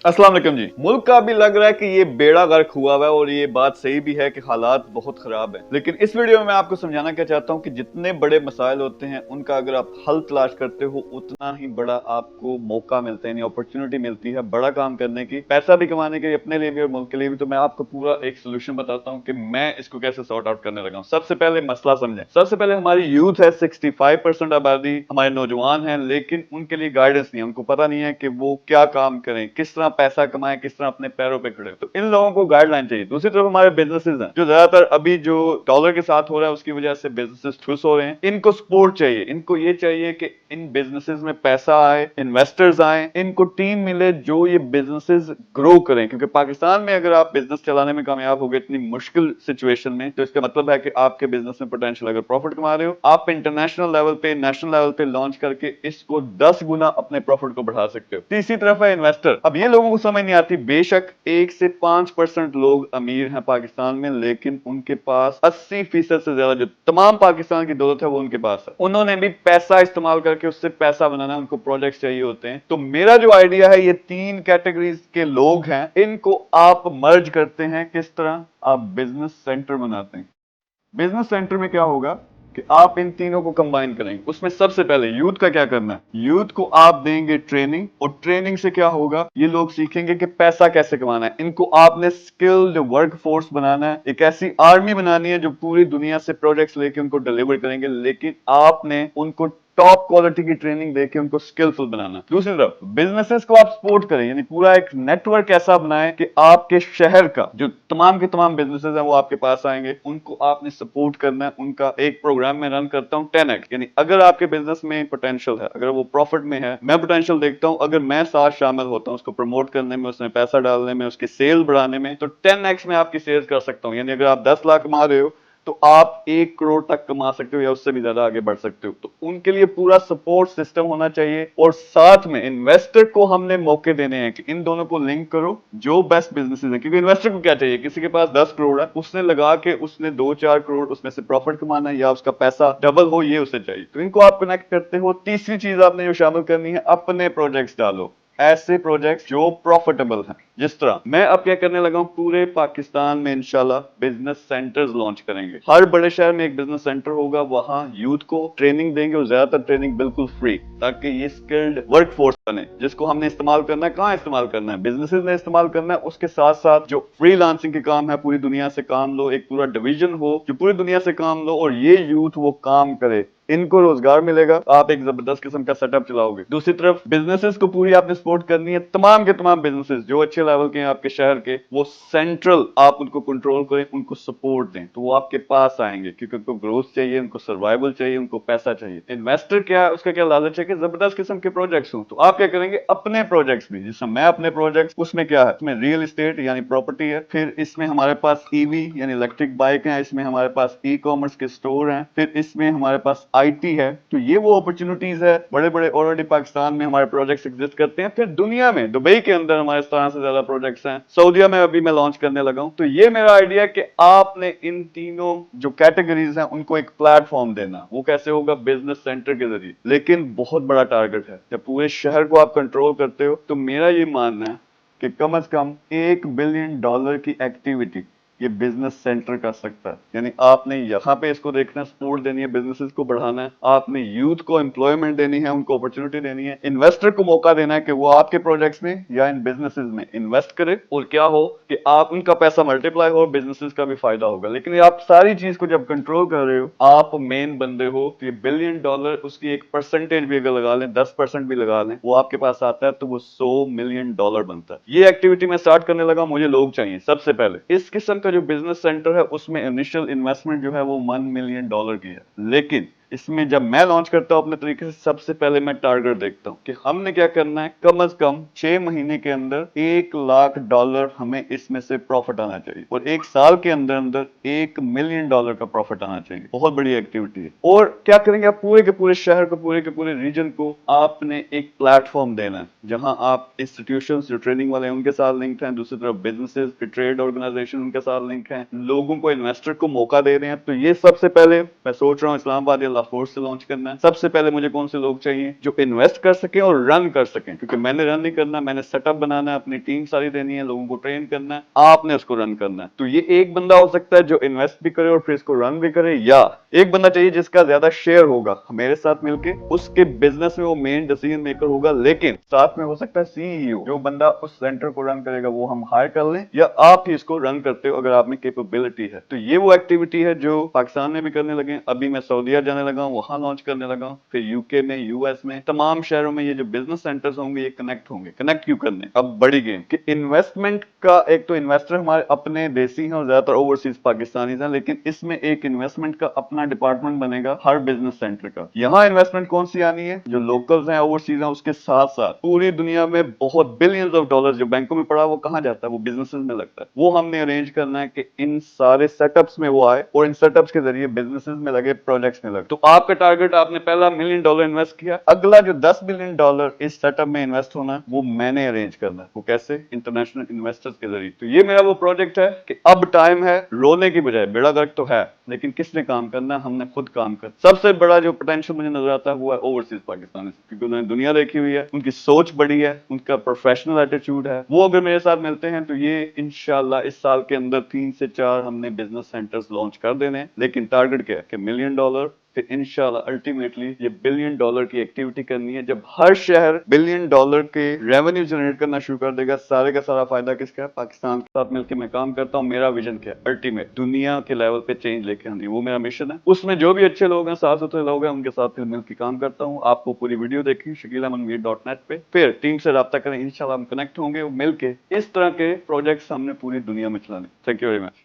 अस्सलाम वालेकुम जी। मुल्क का अभी लग रहा है कि ये बेड़ा गर्क हुआ हुआ है और ये बात सही भी है कि हालात बहुत खराब है। लेकिन इस वीडियो में मैं आपको समझाना क्या चाहता हूँ कि जितने बड़े मसाइल होते हैं उनका अगर आप हल तलाश करते हो उतना ही बड़ा आपको मौका मिलता है, अपॉर्चुनिटी मिलती है बड़ा काम करने की, पैसा भी कमाने के लिए, अपने लिए भी और मुल्क के लिए भी। तो मैं आपको पूरा एक सोल्यूशन बताता हूँ कि मैं इसको कैसे सॉर्ट आउट करने लगा हूँ। सबसे पहले मसला समझें। सबसे पहले हमारी यूथ है, 65% आबादी हमारे नौजवान है, लेकिन उनके लिए गाइडेंस नहीं है। उनको पता नहीं है कि वो क्या काम करें, किस तरह पैसा कमाएं, किस तरह अपने पैरों पे खड़े हो। तो इन लोगों को गाइडलाइन चाहिए। दूसरी तरफ हमारे बिजनेसेस हैं जो ज्यादातर अभी जो डॉलर के साथ हो रहा है उसकी वजह से बिजनेसेस ठुस हो रहे हैं। इनको सपोर्ट चाहिए। इनको ये चाहिए कि इन बिजनेसेस में पैसा आए, इन्वेस्टर्स आए, इनको टीम मिले जो ये बिजनेसेस ग्रो करें। क्योंकि पाकिस्तान में अगर आप बिजनेस चलाने में कामयाब हो गए इतनी मुश्किल सिचुएशन में, तो इसका मतलब है कि आपके बिजनेस में पोटेंशियल। अगर प्रॉफिट कमा रहे हो, आप इंटरनेशनल लेवल पे, नेशनल लेवल पे लॉन्च करके इसको 10 गुना अपने प्रॉफिट को बढ़ा सकते हो। तीसरी तरफ है इन्वेस्टर। अब ये लोगों को समझ नहीं आती। बेशक 1 से 5% लोग अमीर हैं पाकिस्तान में, लेकिन उनके पास 80% से ज्यादा जो तमाम पाकिस्तान की दौलत है वो उनके पास है। उन्होंने भी पैसा इस्तेमाल करके उससे पैसा बनाना, उनको प्रोजेक्ट चाहिए होते हैं। तो मेरा जो आइडिया है, ये 3 कैटेगरीज के लोग हैं, इनको आप मर्ज करते हैं। किस तरह? आप बिजनेस सेंटर बनाते हैं। बिजनेस सेंटर में क्या होगा कि आप इन तीनों को कंबाइन करेंगे। उसमें सबसे पहले यूथ का क्या करना है। यूथ को आप देंगे ट्रेनिंग, और ट्रेनिंग से क्या होगा, ये लोग सीखेंगे कि पैसा कैसे कमाना है। इनको आपने स्किल्ड वर्क फोर्स बनाना है, एक ऐसी आर्मी बनानी है जो पूरी दुनिया से प्रोजेक्ट्स लेके उनको डिलीवर करेंगे। लेकिन आपने उनको टॉप क्वालिटी की ट्रेनिंग देके उनको स्किलफुल बनाना। दूसरी तरफ बिजनेसेस को आप सपोर्ट करें, यानी पूरा एक नेटवर्क ऐसा बनाएं कि आपके शहर का जो तमाम के तमाम बिजनेसेस हैं वो आपके पास आएंगे। उनको आपने सपोर्ट करना है। उनका एक प्रोग्राम में रन करता हूं 10x, यानी अगर आपके बिजनेस में पोटेंशियल है, अगर वो प्रॉफिट में है, मैं पोटेंशियल देखता हूं, अगर मैं साथ शामिल होता हूं उसको प्रमोट करने में, उसमें पैसा डालने में, उसकी सेल बढ़ाने में, तो 10x में आपकी सेल्स कर सकता हूं। यानी अगर आप 10 लाख कमा रहे हो तो आप 1 करोड़ तक कमा सकते हो या उससे भी ज्यादा आगे बढ़ सकते हो। तो उनके लिए पूरा सपोर्ट सिस्टम होना चाहिए। और साथ में इन्वेस्टर को हमने मौके देने हैं कि इन दोनों को लिंक करो जो बेस्ट बिजनेसेस हैं। क्योंकि इन्वेस्टर को क्या चाहिए, किसी के पास 10 करोड़ है, उसने लगा के उसने 2-4 करोड़ उसमें से प्रॉफिट कमाना है या उसका पैसा डबल हो, ये उसे चाहिए। तो इनको आप कनेक्ट करते हो। तीसरी चीज आपने जो शामिल करनी है, अपने प्रोजेक्ट्स डालो, ऐसे प्रोजेक्ट्स जो प्रॉफिटेबल हैं। जिस तरह मैं अब क्या करने लगा हूं, पूरे पाकिस्तान में इंशाल्लाह बिजनेस सेंटर्स लॉन्च करेंगे। हर बड़े शहर में एक बिजनेस सेंटर होगा, वहां यूथ को ट्रेनिंग देंगे और ज्यादातर ट्रेनिंग बिल्कुल फ्री, ताकि ये स्किल्ड वर्क फोर्स बने जिसको हमने इस्तेमाल करना है। कहां इस्तेमाल करना है? बिजनेसेस में इस्तेमाल करना है। उसके साथ साथ जो फ्रीलांसिंग के काम है, पूरी दुनिया से काम लो, एक पूरा डिवीजन हो जो पूरी दुनिया से काम लो, और ये यूथ वो काम करे, इनको रोजगार मिलेगा। आप एक जबरदस्त किस्म का सेटअप चलाओगे। दूसरी तरफ बिजनेसेस को पूरी आपने सपोर्ट करनी है। तमाम के तमाम बिजनेसेस जो अच्छे लेवल के हैं आपके शहर के, वो सेंट्रल आप उनको कंट्रोल करें, उनको सपोर्ट दें, तो वो आपके पास आएंगे। क्योंकि उनको ग्रोथ चाहिए, उनको सर्वाइवल चाहिए, उनको पैसा चाहिए। इन्वेस्टर क्या, उसका क्या लालच है कि जबरदस्त किस्म के प्रोजेक्ट्स हो। तो आप क्या करेंगे, अपने प्रोजेक्ट्स भी, जिसमें मैं अपने प्रोजेक्ट्स, उसमें क्या है, उसमें रियल एस्टेट यानी प्रॉपर्टी है, फिर इसमें हमारे पास ईवी यानी इलेक्ट्रिक बाइक है, इसमें हमारे पास ई कॉमर्स के स्टोर हैं, फिर इसमें हमारे पास आईटी है। तो ये वो अपॉर्चुनिटीज है। बड़े बड़े ऑलरेडी पाकिस्तान में हमारे प्रोजेक्ट्स एग्जिस्ट करते हैं। फिर दुनिया में दुबई के अंदर हमारे 17 से ज्यादा प्रोजेक्ट्स हैं। सऊदीया में अभी मैं लॉन्च करने लगा हूं। तो ये मेरा आइडिया है कि आपने इन तीनों जो कैटेगरीज हैं उनको एक प्लेटफॉर्म देना। वो कैसे होगा? बिजनेस सेंटर के जरिए। लेकिन बहुत बड़ा टारगेट है। जब पूरे शहर को आप कंट्रोल करते हो, तो मेरा ये मानना है कि कम से कम $1 बिलियन की एक्टिविटी ये बिजनेस सेंटर कर सकता है। यानी आपने यहाँ पे इसको देखना, सपोर्ट देनी है, बिजनेसेस को बढ़ाना है, आपने यूथ को एम्प्लॉयमेंट देनी है, उनको अपॉर्चुनिटी देनी है, इन्वेस्टर को मौका देना है कि वो आपके प्रोजेक्ट्स में या इन बिजनेसेस में इन्वेस्ट करे, और क्या हो कि आप उनका पैसा मल्टीप्लाई हो, बिजनेसेस का भी फायदा होगा। लेकिन आप सारी चीज को जब कंट्रोल कर रहे हो, आप मेन बंदे हो, तो ये $1 बिलियन उसकी एक परसेंटेज भी अगर लगा लें, 10% भी लगा लें, वो आपके पास आता है, तो वो $100 मिलियन बनता है। ये एक्टिविटी मैं स्टार्ट करने लगा। मुझे लोग चाहिए। सबसे पहले इस किस्म का जो बिजनेस सेंटर है उसमें इनिशियल इन्वेस्टमेंट जो है वो $1 मिलियन की है। लेकिन इसमें जब मैं लॉन्च करता हूं अपने तरीके से, सबसे पहले मैं टारगेट देखता हूं कि हमने क्या करना है। कम से कम 6 महीने के अंदर $1 लाख हमें इसमें से प्रॉफिट आना चाहिए, और 1 साल के अंदर अंदर $1 मिलियन का प्रॉफिट आना चाहिए। बहुत बड़ी एक्टिविटी है। और क्या करेंगे, आप पूरे के पूरे शहर को, पूरे के पूरे रीजन को आपने एक प्लेटफॉर्म देना है, जहां आप इंस्टीट्यूशन जो ट्रेनिंग वाले हैं उनके साथ लिंक हैं, दूसरी तरफ बिजनेसेस, ट्रेड ऑर्गेनाइजेशन उनके साथ लिंक हैं, लोगों को, इन्वेस्टर को मौका दे रहे हैं। तो ये सबसे पहले मैं सोच रहा हूँ इस्लामाबाद या टास्क फोर्स से लॉन्च करना है। सबसे पहले मुझे कौन से लोग चाहिए जो इन्वेस्ट कर सके और रन कर सके, क्योंकि मैंने रन नहीं करना, मैंने सेटअप बनाना है, अपनी टीम सारी देनी है, लोगों को ट्रेन करना है, आपने उसको रन करना है। तो ये एक बंदा हो सकता है जो इन्वेस्ट भी करे और फिर इसको रन भी करे, या एक बंदा चाहिए जिसका ज्यादा शेयर होगा मेरे साथ मिलके, उसके बिजनेस में वो मेन डिसीजन मेकर होगा, लेकिन साथ में हो सकता है सीईओ, जो बंदा उस सेंटर को रन करेगा वो हम हायर कर लें, या आप ही इसको रन करते हो अगर आप में कैपेबिलिटी है। तो ये वो एक्टिविटी है जो पाकिस्तान में भी करने लगे, अभी मैं सऊदीया जाने लगा हूँ, वहां लॉन्च करने लगा हूँ, फिर यूके में, यूएस में, तमाम शहरों में ये जो बिजनेस सेंटर्स होंगे ये कनेक्ट होंगे। कनेक्ट क्यों करने? अब बड़ी गेम कि इन्वेस्टमेंट का, एक तो इन्वेस्टर हमारे अपने देसी हैं और ज्यादातर ओवरसीज पाकिस्तानी हैं, लेकिन इसमें एक इन्वेस्टमेंट का अपना डिपार्टमेंट बनेगा हर बिजनेस सेंटर का। यहाँ इन्वेस्टमेंट कौन सी आनी है? जो लोकल्स हैं, ओवरसीज हैं, उसके साथ साथ पूरी दुनिया में बहुत बिलियंस ऑफ डॉलर जो बैंकों में पड़ा वो कहाँ जाता है? वो बिजनेसेस में लगता है। वो हमने अरेंज करना है कि इन सारे सेटअप्स में वो आए और इन सेटअप्स के जरिए बिजनेसेस में लगे, प्रोजेक्ट्स में लगे। तो आपका टारगेट, आपने पहला $1 मिलियन इन्वेस्ट किया, अगला जो $10 मिलियन इस सेटअप में इन्वेस्ट होना है वो मैंने अरेंज करना है। वो कैसे? इंटरनेशनल इन्वेस्टर्स के जरिए। तो ये मेरा वो प्रोजेक्ट है कि अब टाइम है रोने की बजाय, बेड़ा गर्क तो है लेकिन किसने काम करना है? हमने खुद काम कर। सबसे बड़ा जो पोटेंशियल मुझे नजर आता है वो है ओवरसीज पाकिस्तान, क्योंकि उन्होंने दुनिया देखी हुई है, उनकी सोच बड़ी है, उनका प्रोफेशनल एटीट्यूड है। वो अगर मेरे साथ मिलते हैं तो ये इंशाल्लाह इस साल के अंदर 3 से 4 हमने बिजनेस सेंटर्स लॉन्च कर देने हैं। लेकिन टारगेट क्या है कि $1 मिलियन, फिर इंशाल्लाह अल्टीमेटली ये $1 बिलियन की एक्टिविटी करनी है। जब हर शहर $1 बिलियन के रेवेन्यू जनरेट करना शुरू कर देगा, सारे का सारा फायदा किसका है? पाकिस्तान के साथ मिलकर मैं काम करता हूँ। मेरा विजन क्या है? अल्टीमेट दुनिया के लेवल पे चेंज लेके आनी, वो मेरा मिशन है। उसमें जो भी अच्छे लोग हैं, साफ सुथरे लोग हैं, उनके साथ फिर मिलकर काम करता हूँ। आपको पूरी वीडियो देखी shakilahmanveer.net पे, फिर टीम से रब्ता करें, इंशाल्लाह हम कनेक्ट होंगे मिलके इस तरह के प्रोजेक्ट्स हमने पूरी दुनिया में चलाने। Thank you very much.